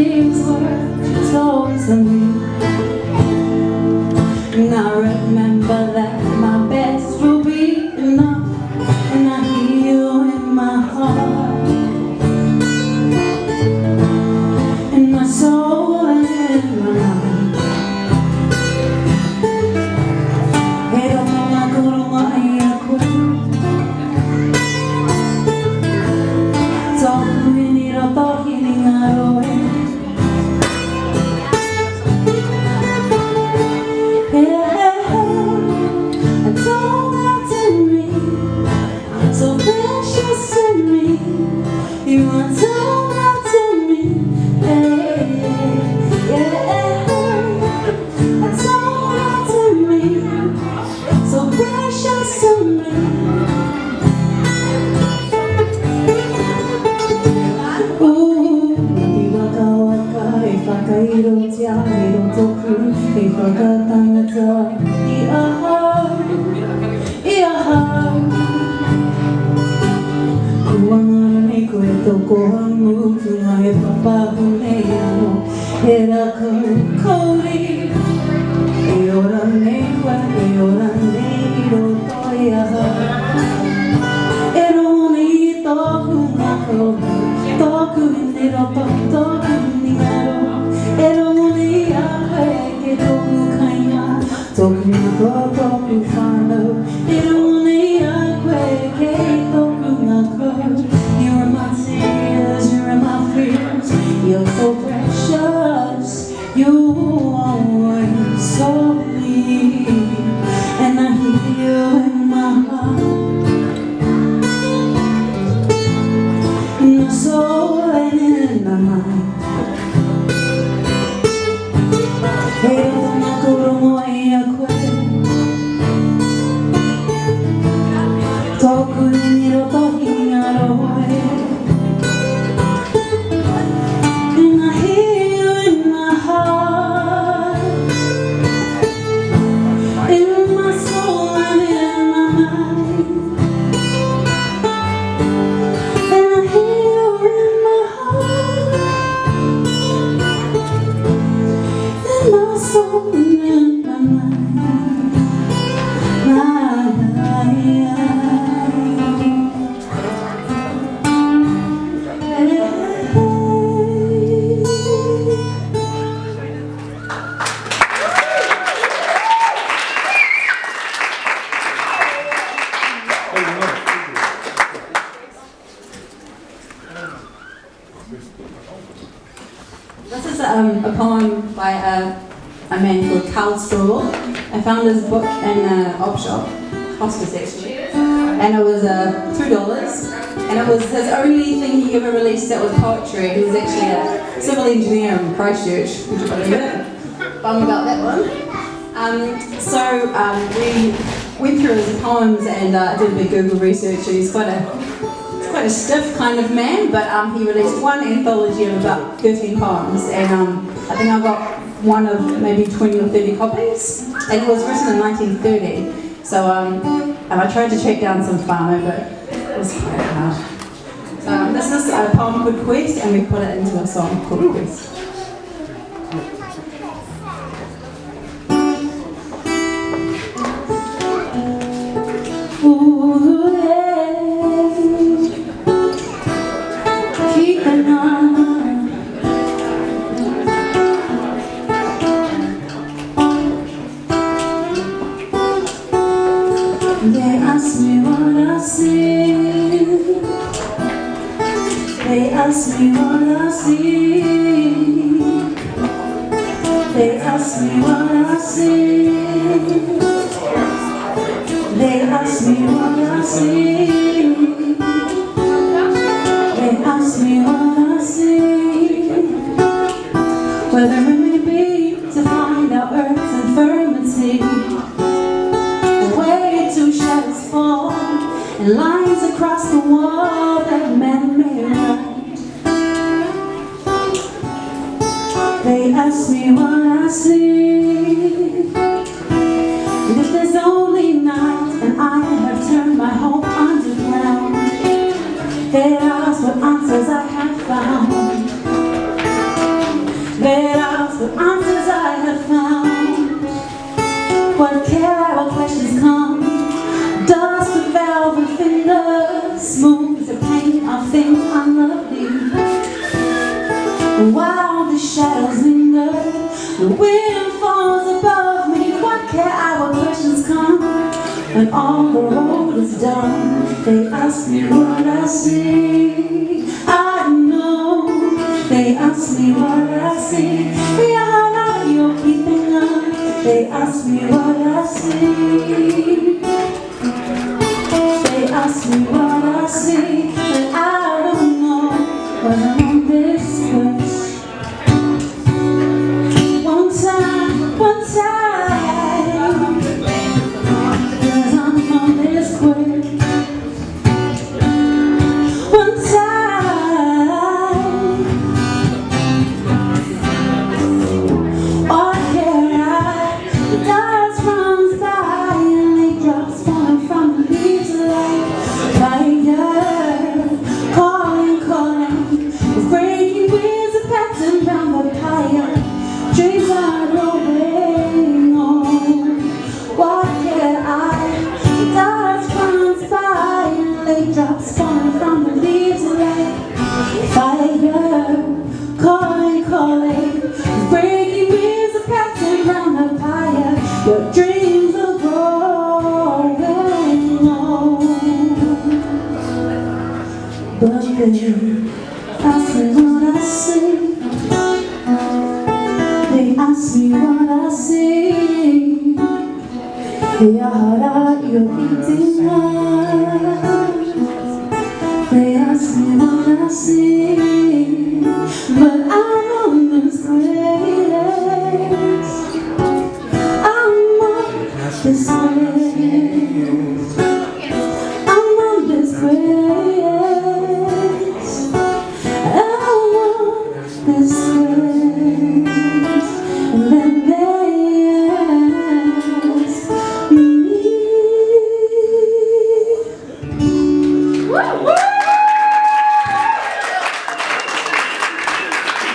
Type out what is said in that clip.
these words you told to me. And I remember that my best will be enough, and I hear you in my heart, in my soul and in my mind. Pero mga gurong ay ako, toku iniro to hiningaro e. So precious in me, you are told out to me, yeah, yeah. I told out to me, so precious in me. Ooh, di waka waka, if I kairo tia, hiro toku, if I katangata, iaha. Kuanganay ko ito ko ang muto na ipapahunayano. Era kong kori, iyoran nekwa, iyoran neiro toyaha. Ero ni toku ngako, toku iniro to, toku ningaro. Ero ni ahe ke toku kanya, toku ngako, toku whānau. Ero ni ahe ke toku ngako. You're my tears, you're my fears, you're so precious, you always hold me, and I hear you in my heart, in my soul and in my mind. Hey, nakuro mo ay ako, toku iniro to hinaro. This is a poem by a man called Carl Strohl. I found his book in an op shop, Hospice actually, and it was $2, and it was his only thing he ever released that was poetry. He was actually a civil engineer in Christchurch, would you believe it? Bummed about that one. We went through his poems and did a bit of Google research. He's quite a stiff kind of man, but he released one anthology of about 13 poems, and I think I got one of maybe 20 or 30 copies, and it was written in 1930. So and I tried to track down some whānau, but it was quite hard. So this is a poem called Quest, and we put it into a song called Quest. They ask me what I see. They ask me what I see. They ask me what I see. They ask me what I see. They ask me what I see. Whether it may be to find out earth's infirmity, shadows fall and lines across the wall that man made right. They ask me what I see, and if there's only night and I have turned my hope underground, they ask what answers I have found. the answers I have found. What care what questions come? Dust with velvet fingers, smooth as the paint of things unlovely. While the shadows linger, the wind falls above me. What care I what questions come? When all the road is done, they ask me what I see. I know, they ask me what I see. Yeah, you're keeping up. They ask me what I see. They ask me what I see, but I don't know when I'm on this quest. One time, 'cause I'm on this quest. One time, what care I? The dust runs by and they drops falling from the leaves like fire, calling, with breaking winds of pattern round the fire. Dreams are rolling on. What care I? The dust runs by and they drops falling from the leaves like fire, calling, with breaking winds of pattern round the fire. Your dreams are growing old, but they ask me what I see. They ask me what I see. Yeah, you're eating up. They ask me what I see, but I know